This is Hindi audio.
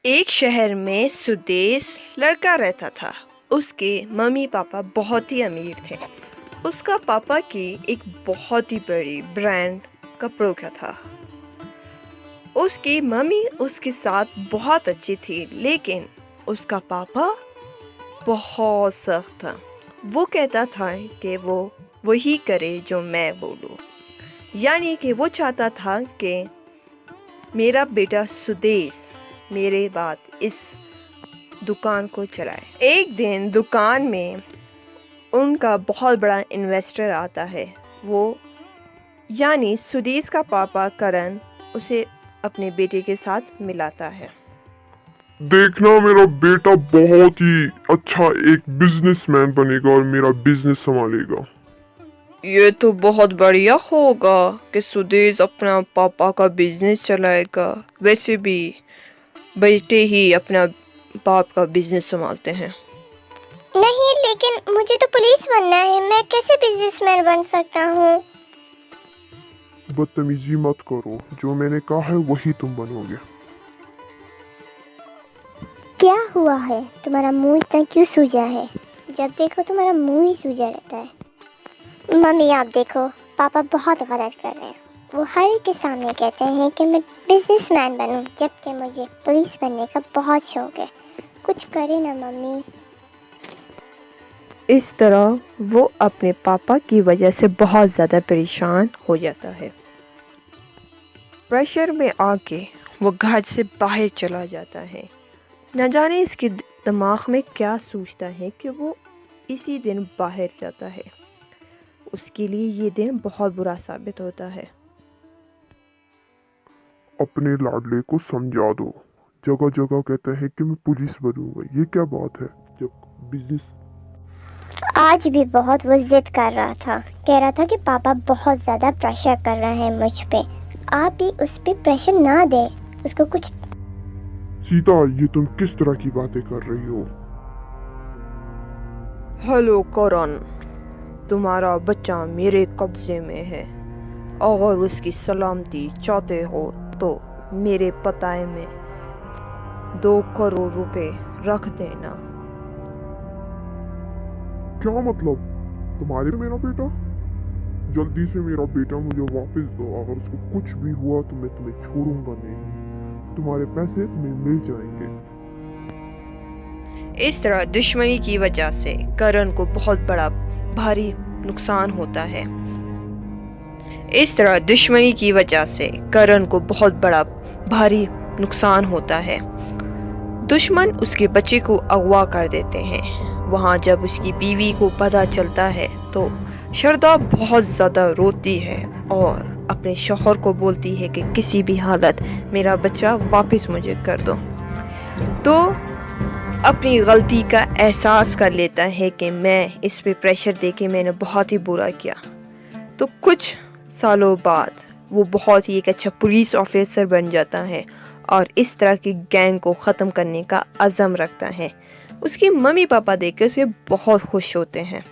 एक शहर में सुदेश लड़का रहता था। उसके मम्मी पापा बहुत ही अमीर थे। उसका पापा की एक बहुत ही बड़ी ब्रांड कपड़ों का था। उसकी मम्मी उसके साथ बहुत अच्छी थी, लेकिन उसका पापा बहुत सख्त था। वो कहता था कि वो वही करे जो मैं बोलूं। यानी कि वो चाहता था कि मेरा बेटा सुदेश मेरे बाद इस दुकान को चलाए। एक दिन दुकान में उनका बहुत बड़ा इन्वेस्टर आता है। वो यानी सुदेश का पापा करण उसे अपने बेटे के साथ मिलाता है। देखना, मेरा बेटा बहुत ही अच्छा एक बिजनेसमैन बनेगा और मेरा बिजनेस संभालेगा। ये तो बहुत बढ़िया होगा कि सुदेश अपना पापा का बिजनेस चलाएगा। वैसे भी बेटे ही अपना बाप का बिजनेस संभालते हैं। नहीं, लेकिन मुझे तो पुलिस बनना है। मैं कैसे बिजनेसमैन बन सकता हूँ? बदतमीजी मत करो, जो मैंने कहा है वही तुम बनोगे। क्या हुआ है? तुम्हारा मुंह इतना क्यों सूजा है? जब देखो तुम्हारा मुंह ही सूजा रहता है। मम्मी, आप देखो, पापा बहुत गलत कर रहे हैं। वो हर एक के सामने कहते हैं कि मैं बिजनेसमैन बनूं, जबकि मुझे पुलिस बनने का बहुत शौक है। कुछ करे ना मम्मी। इस तरह वो अपने पापा की वजह से बहुत ज़्यादा परेशान हो जाता है। प्रेशर में आके वो घर से बाहर चला जाता है। न जाने इसके दिमाग में क्या सोचता है कि वो इसी दिन बाहर जाता है। उसके लिए ये दिन बहुत बुरा साबित होता है। अपने लाडले को समझा दो। जगह जगह कहता है कि मैं पुलिस बनूंगा। ये क्या बात है? जब बिजनेस आज भी बहुत वो जिद कर रहा था। कह रहा था कि पापा बहुत ज़्यादा प्रेशर कर रहे हैं मुझ पे। आप भी उस पे प्रेशर ना दे, उसको कुछ। सीता, ये तुम किस तरह की बातें कर रही हो? हेलो करण, तुम्हारा बच्चा मेरे कब्जे में है। अगर उसकी सलामती चाहते हो तो मेरे पताए में 2 करोड़ रुपए रख देना। क्या मतलब? तुम्हारे मेरा बेटा? जल्दी से मेरा बेटा मुझे वापस दो। अगर उसको कुछ भी हुआ तो मैं तुम्हें छोड़ूंगा नहीं। तुम्हारे पैसे तुम्हें मिल जाएंगे। इस तरह दुश्मनी की वजह से करण को बहुत बड़ा भारी नुकसान होता है। इस तरह दुश्मनी की वजह से करण को बहुत बड़ा भारी नुकसान होता है। दुश्मन उसके बच्चे को अगवा कर देते हैं। वहाँ जब उसकी बीवी को पता चलता है तो शारदा बहुत ज़्यादा रोती है और अपने शौहर को बोलती है कि किसी भी हालत मेरा बच्चा वापस मुझे कर दो। तो अपनी गलती का एहसास कर लेता है कि मैं इस पे प्रेशर देके मैंने बहुत ही बुरा किया। तो कुछ सालों बाद वो बहुत ही एक अच्छा पुलिस ऑफिसर बन जाता है और इस तरह की गैंग को ख़त्म करने का अज़म रखता है। उसके मम्मी पापा देखकर उसे बहुत खुश होते हैं।